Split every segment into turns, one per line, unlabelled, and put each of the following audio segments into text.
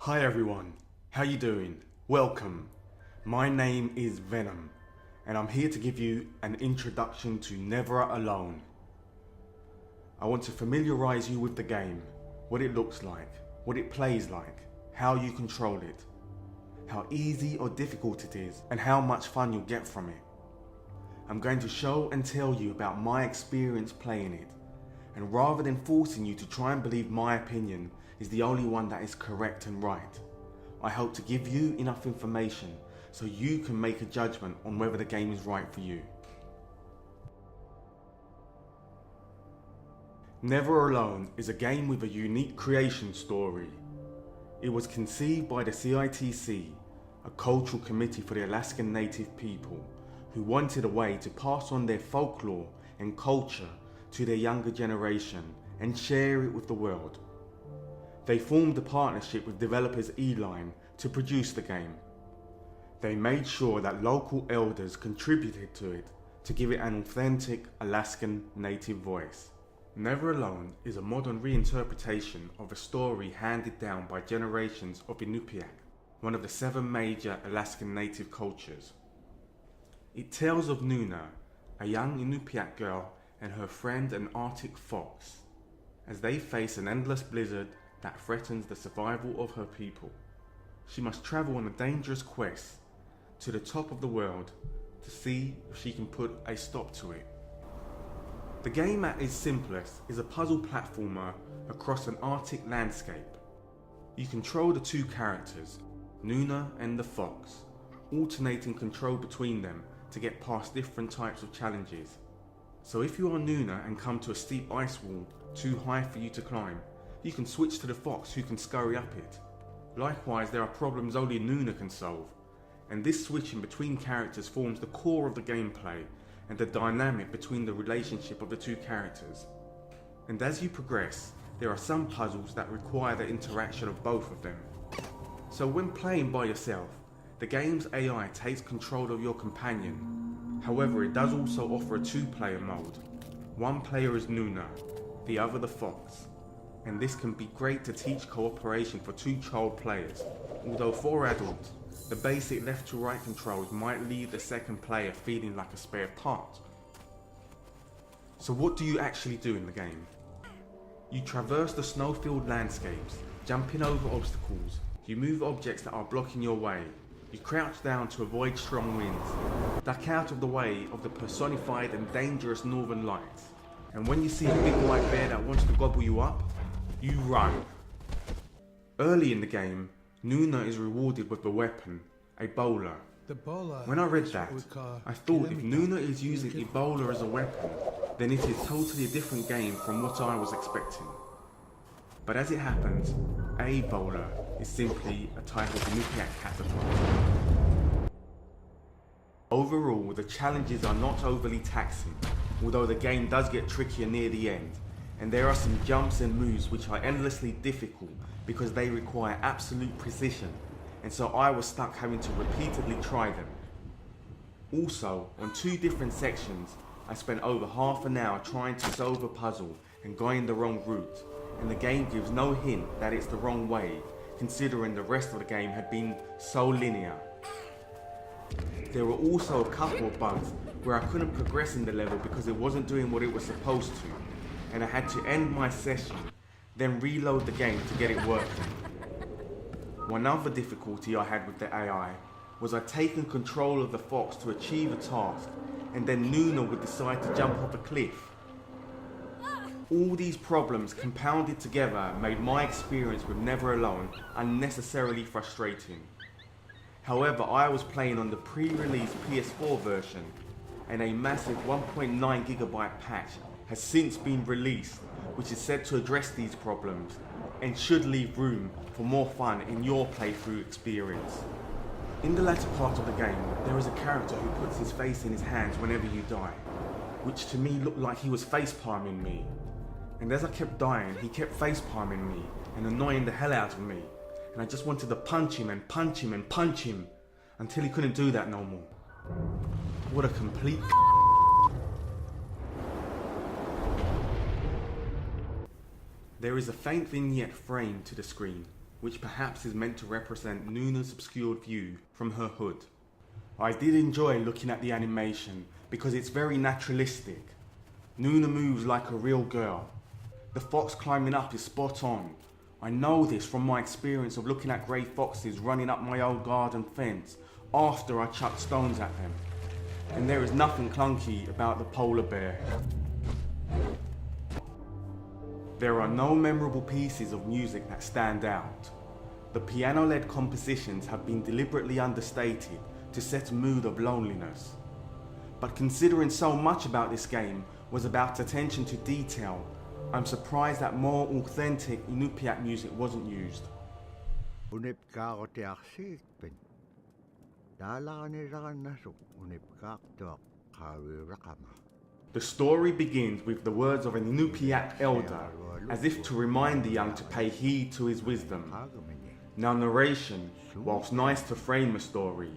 Hi everyone, how you doing? Welcome. My name is Venom, and I'm here to give you an introduction to Never Alone. I want to familiarise you with the game, what it looks like, what it plays like, how you control it, how easy or difficult it is, and how much fun you'll get from it. I'm going to show and tell you about my experience playing it, and rather than forcing you to try and believe my opinion is the only one that is correct and right, I hope to give you enough information so you can make a judgment on whether the game is right for you. Never Alone is a game with a unique creation story. It was conceived by the CITC, a cultural committee for the Alaskan native people, who wanted a way to pass on their folklore and culture to their younger generation and share it with the world. They formed a partnership with developers E-Line to produce the game. They made sure that local elders contributed to it to give it an authentic Alaskan native voice. Never Alone is a modern reinterpretation of a story handed down by generations of Inupiaq, one of the 7 major Alaskan native cultures. It tells of Nuna, a young Inupiaq girl, and her friend an Arctic fox, as they face an endless blizzard that threatens the survival of her people. She must travel on a dangerous quest to the top of the world to see if she can put a stop to it. The game at its simplest is a puzzle platformer across an Arctic landscape. You control the 2 characters, Nuna and the fox, alternating control between them to get past different types of challenges. So if you are Nuna and come to a steep ice wall too high for you to climb, you can switch to the fox who can scurry up it. Likewise, there are problems only Nuna can solve, and this switching between characters forms the core of the gameplay and the dynamic between the relationship of the 2 characters. And as you progress, there are some puzzles that require the interaction of both of them. So when playing by yourself, the game's AI takes control of your companion. However, it does also offer a 2-player mode. One player is Nuna, the other the fox. And this can be great to teach cooperation for 2 child players, although for adults, the basic left to right controls might leave the second player feeling like a spare part. So what do you actually do in the game? You traverse the snow-filled landscapes, jumping over obstacles, you move objects that are blocking your way, you crouch down to avoid strong winds, duck out of the way of the personified and dangerous northern lights, and when you see a big white bear that wants to gobble you up, you run. Early in the game, Nuna is rewarded with a weapon, a bowler. When I read that, I thought if Nuna is using Ebola as a weapon, then it is totally a different game from what I was expecting. But as it happens, a bowler is simply a type of Inupiaq caterpillar. Overall, the challenges are not overly taxing, although the game does get trickier near the end, and there are some jumps and moves which are endlessly difficult because they require absolute precision, and so I was stuck having to repeatedly try them. Also, on 2 different sections, I spent over half an hour trying to solve a puzzle and going the wrong route, and the game gives no hint that it's the wrong way, considering the rest of the game had been so linear. There were also a couple of bugs where I couldn't progress in the level because it wasn't doing what it was supposed to, and I had to end my session, then reload the game to get it working. One other difficulty I had with the AI was I'd taken control of the fox to achieve a task, and then Nuna would decide to jump off a cliff. All these problems compounded together made my experience with Never Alone unnecessarily frustrating. However, I was playing on the pre-release PS4 version, and a massive 1.9GB patch has since been released, which is said to address these problems and should leave room for more fun in your playthrough experience. In the latter part of the game, there is a character who puts his face in his hands whenever you die, which to me looked like he was facepalming me. And as I kept dying, he kept facepalming me and annoying the hell out of me, and I just wanted to punch him and punch him and punch him until he couldn't do that no more. What a complete There is a faint vignette frame to the screen, which perhaps is meant to represent Nuna's obscured view from her hood. I did enjoy looking at the animation because it's very naturalistic. Nuna moves like a real girl. The fox climbing up is spot on. I know this from my experience of looking at grey foxes running up my old garden fence after I chucked stones at them. And there is nothing clunky about the polar bear. There are no memorable pieces of music that stand out. The piano-led compositions have been deliberately understated to set a mood of loneliness. But considering so much about this game was about attention to detail, I'm surprised that more authentic Inupiat music wasn't used. The story begins with the words of an Inupiat elder, as if to remind the young to pay heed to his wisdom. Now narration, whilst nice to frame a story,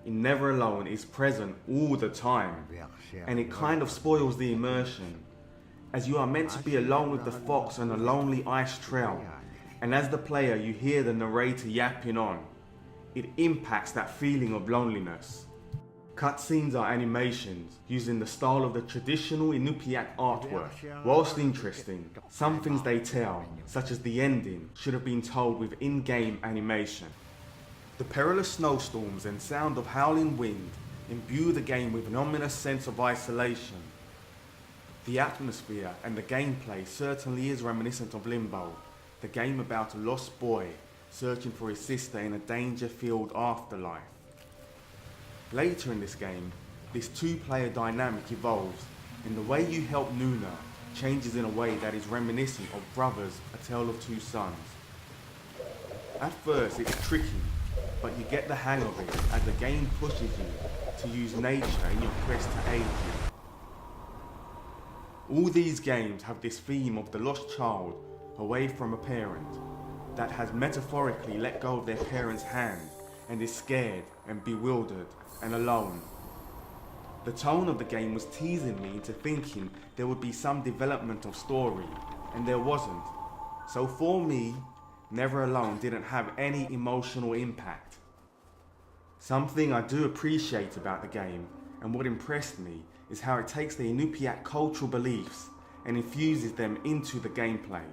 in Never Alone is present all the time, and it kind of spoils the immersion, as you are meant to be alone with the fox on a lonely ice trail, and as the player you hear the narrator yapping on. It impacts that feeling of loneliness. Cutscenes are animations using the style of the traditional Inupiat artwork. Whilst interesting, some things they tell, such as the ending, should have been told with in-game animation. The perilous snowstorms and sound of howling wind imbue the game with an ominous sense of isolation. The atmosphere and the gameplay certainly is reminiscent of Limbo, the game about a lost boy searching for his sister in a danger-filled afterlife. Later in this game, this two-player dynamic evolves, and the way you help Nuna changes in a way that is reminiscent of Brothers, A Tale of Two Sons. At first it's tricky, but you get the hang of it as the game pushes you to use nature in your quest to aid you. All these games have this theme of the lost child away from a parent that has metaphorically let go of their parent's hand and is scared and bewildered and alone. The tone of the game was teasing me into thinking there would be some development of story, and there wasn't. So for me, Never Alone didn't have any emotional impact. Something I do appreciate about the game, and what impressed me, is how it takes the Inupiat cultural beliefs and infuses them into the gameplay.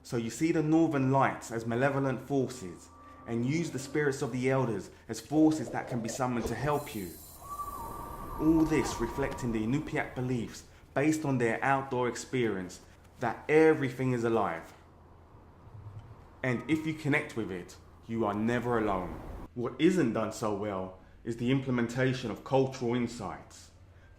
So you see the Northern Lights as malevolent forces, and use the spirits of the elders as forces that can be summoned to help you. All this reflecting the Inupiat beliefs based on their outdoor experience that everything is alive. And if you connect with it, you are never alone. What isn't done so well is the implementation of cultural insights.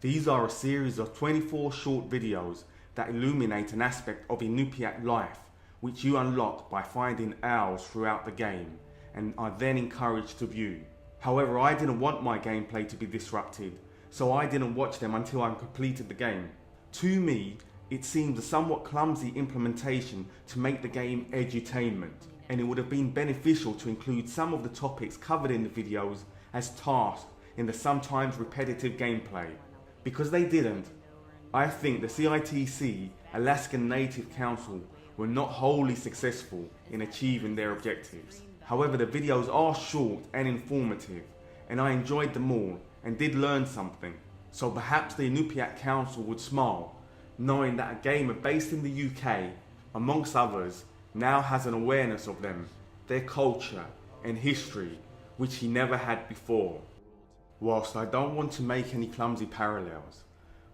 These are a series of 24 short videos that illuminate an aspect of Inupiat life, which you unlock by finding owls throughout the game, and are then encouraged to view. However, I didn't want my gameplay to be disrupted, so I didn't watch them until I completed the game. To me, it seemed a somewhat clumsy implementation to make the game edutainment, and it would have been beneficial to include some of the topics covered in the videos as tasks in the sometimes repetitive gameplay. Because they didn't, I think the CITC, Alaskan Native Council, were not wholly successful in achieving their objectives. However, the videos are short and informative, and I enjoyed them all and did learn something. So perhaps the Inupiat Council would smile, knowing that a gamer based in the UK, amongst others, now has an awareness of them, their culture and history, which he never had before. Whilst I don't want to make any clumsy parallels,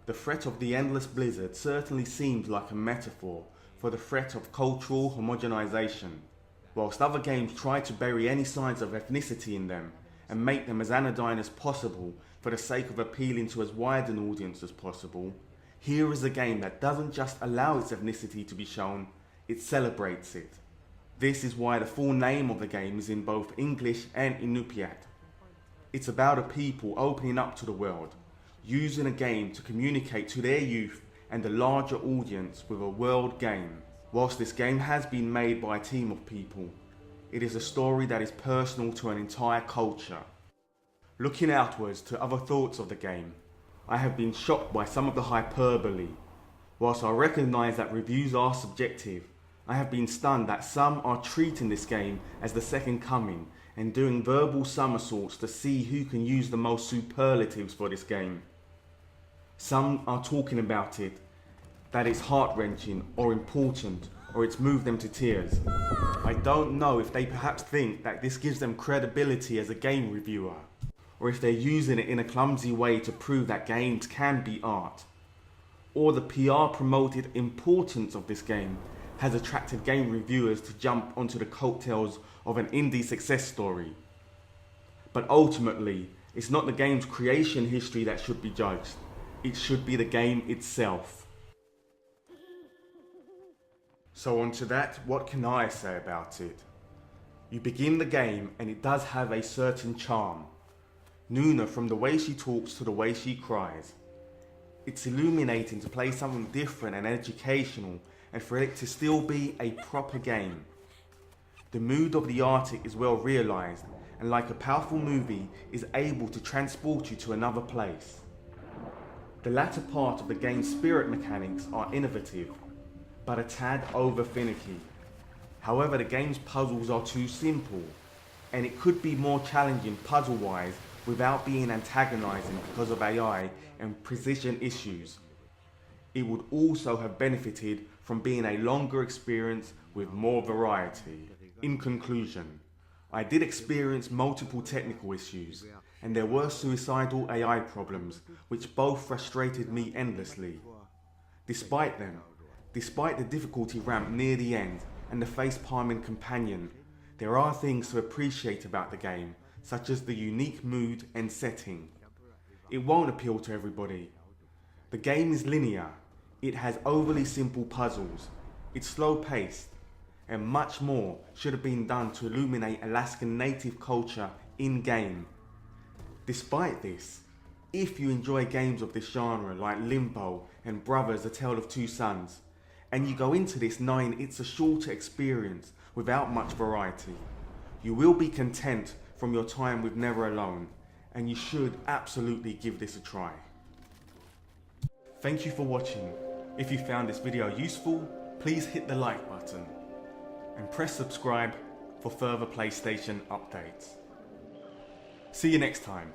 the threat of the endless blizzard certainly seems like a metaphor for the threat of cultural homogenization. Whilst other games try to bury any signs of ethnicity in them and make them as anodyne as possible for the sake of appealing to as wide an audience as possible, here is a game that doesn't just allow its ethnicity to be shown, it celebrates it. This is why the full name of the game is in both English and Inupiat. It's about a people opening up to the world, using a game to communicate to their youth and a larger audience with a world game. Whilst this game has been made by a team of people, it is a story that is personal to an entire culture. Looking outwards to other thoughts of the game, I have been shocked by some of the hyperbole. Whilst I recognise that reviews are subjective, I have been stunned that some are treating this game as the second coming and doing verbal somersaults to see who can use the most superlatives for this game. Some are talking about it, that it's heart-wrenching or important or it's moved them to tears. I don't know if they perhaps think that this gives them credibility as a game reviewer, or if they're using it in a clumsy way to prove that games can be art, or the PR promoted importance of this game has attracted game reviewers to jump onto the coattails of an indie success story. But ultimately, it's not the game's creation history that should be judged, it should be the game itself. So onto that, what can I say about it? You begin the game and it does have a certain charm. Nuna, from the way she talks to the way she cries. It's illuminating to play something different and educational and for it to still be a proper game. The mood of the artist is well realised and like a powerful movie is able to transport you to another place. The latter part of the game's spirit mechanics are innovative, but a tad over finicky. However, the game's puzzles are too simple, and it could be more challenging puzzle-wise without being antagonizing because of AI and precision issues. It would also have benefited from being a longer experience with more variety. In conclusion, I did experience multiple technical issues, and there were suicidal AI problems, which both frustrated me endlessly. Despite the difficulty ramp near the end and the face-palming companion, there are things to appreciate about the game, such as the unique mood and setting. It won't appeal to everybody. The game is linear, it has overly simple puzzles, it's slow-paced, and much more should have been done to illuminate Alaskan native culture in-game. Despite this, if you enjoy games of this genre like Limbo and Brothers: A Tale of Two Sons, and you go into this knowing it's a shorter experience without much variety, you will be content from your time with Never Alone, and you should absolutely give this a try. Thank you for watching. If you found this video useful, please hit the like button and press subscribe for further PlayStation updates. See you next time.